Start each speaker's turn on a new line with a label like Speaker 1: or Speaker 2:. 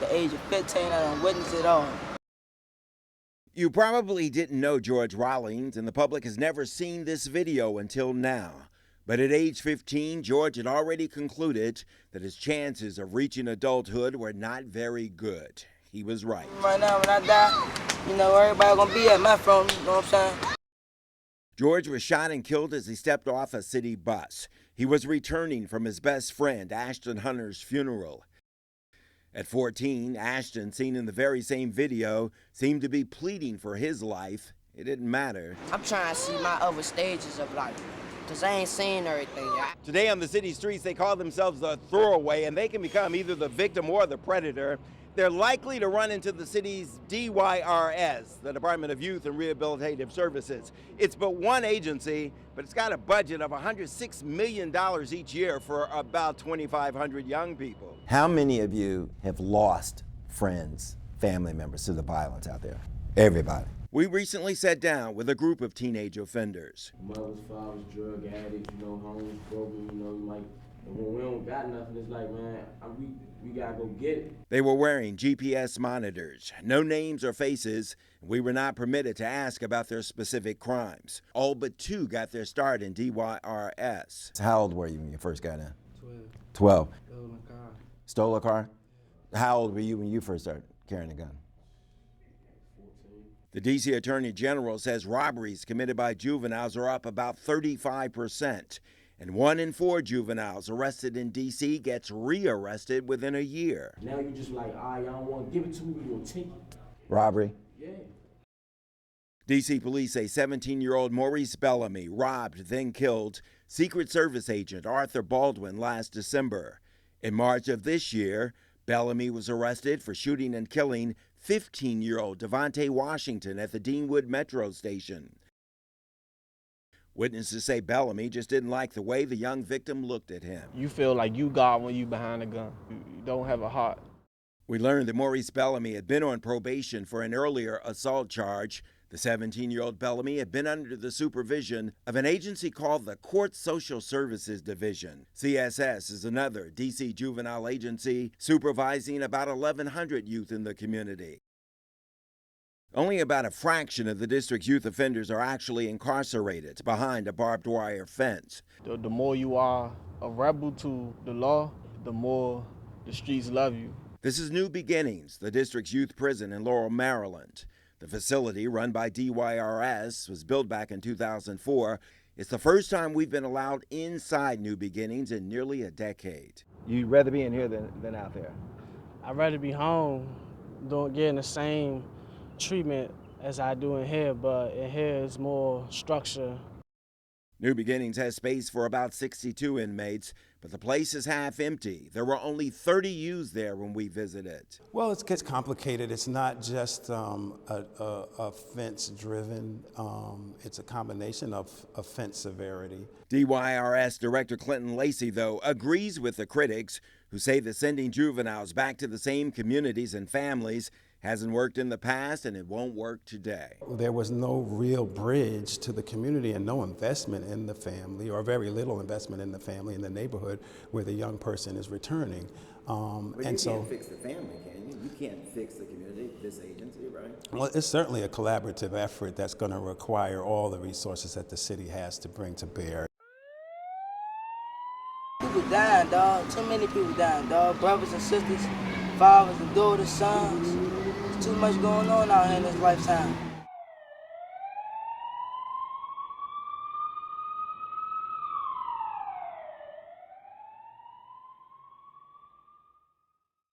Speaker 1: the age of 15, I done witnessed it all.
Speaker 2: You probably didn't know George Rawlings, and the public has never seen this video until now. But at age 15, George had already concluded that his chances of reaching adulthood were not very good. He was right.
Speaker 1: Right now, when I die, you know, everybody gonna be at my front, you know what I'm saying?
Speaker 2: George was shot and killed as he stepped off a city bus. He was returning from his best friend, Ashton Hunter's funeral. At 14, Ashton, seen in the very same video, seemed to be pleading for his life. It didn't matter.
Speaker 1: I'm trying to see my other stages of life, because I ain't seen everything.
Speaker 2: Today on the city streets, they call themselves the throwaway, and they can become either the victim or the predator. They're likely to run into the city's DYRS, the Department of Youth and Rehabilitative Services. It's but one agency, but it's got a budget of $106 million each year for about 2,500 young people.
Speaker 3: How many of you have lost friends, family members to the violence out there? Everybody.
Speaker 2: We recently sat down with a group of teenage offenders.
Speaker 4: Mothers, fathers, drug addicts, you know, homes broken, you know, like, when we don't got nothing, it's like, man, we gotta go get it.
Speaker 2: They were wearing GPS monitors, no names or faces. We were not permitted to ask about their specific crimes. All but two got their start in DYRS.
Speaker 3: How old were you when you first got in?
Speaker 4: 12.
Speaker 3: 12. Stole a car? How old were you when you first started carrying a gun?
Speaker 4: 14.
Speaker 2: The D.C. Attorney General says robberies committed by juveniles are up about 35%. And 1 in 4 juveniles arrested in D.C. gets rearrested within a year.
Speaker 4: Now you just like, y'all don't want to give it to me, you gonna take it.
Speaker 3: Robbery?
Speaker 4: Yeah.
Speaker 2: D.C. police say 17-year-old Maurice Bellamy robbed, then killed Secret Service agent Arthur Baldwin last December. In March of this year, Bellamy was arrested for shooting and killing 15-year-old Devontae Washington at the Deanwood Metro Station. Witnesses say Bellamy just didn't like the way the young victim looked at him.
Speaker 5: You feel like you God when you behind a gun. You don't have a heart.
Speaker 2: We learned that Maurice Bellamy had been on probation for an earlier assault charge. The 17-year-old Bellamy had been under the supervision of an agency called the Court Social Services Division. CSS is another D.C. juvenile agency supervising about 1,100 youth in the community. Only about a fraction of the district's youth offenders are actually incarcerated behind a barbed wire fence.
Speaker 5: The more you are a rebel to the law, the more the streets love you.
Speaker 2: This is New Beginnings, the district's youth prison in Laurel, Maryland. The facility, run by DYRS, was built back in 2004. It's the first time we've been allowed inside New Beginnings in nearly a decade.
Speaker 3: You'd rather be in here than out there?
Speaker 6: I'd rather be home, getting the same treatment as I do in here, but in here it's more structure.
Speaker 2: New Beginnings has space for about 62 inmates, but the place is half empty. There were only 30 used there when we visited.
Speaker 7: Well, it gets complicated. It's not just offense-driven. It's a combination of offense severity.
Speaker 2: DYRS Director Clinton Lacey, though, agrees with the critics who say that sending juveniles back to the same communities and families hasn't worked in the past and it won't work today.
Speaker 7: There was no real bridge to the community and no investment in the family, or very little investment in the family in the neighborhood where the young person is returning.
Speaker 3: But you can't fix the family, can you? You can't fix the community, this agency, right?
Speaker 7: Well, it's certainly a collaborative effort that's going to require all the resources that the city has to bring to bear.
Speaker 1: People dying, dog. Too many people dying, dog. Brothers and sisters, fathers and daughters, sons. Too much going on out here in this lifetime.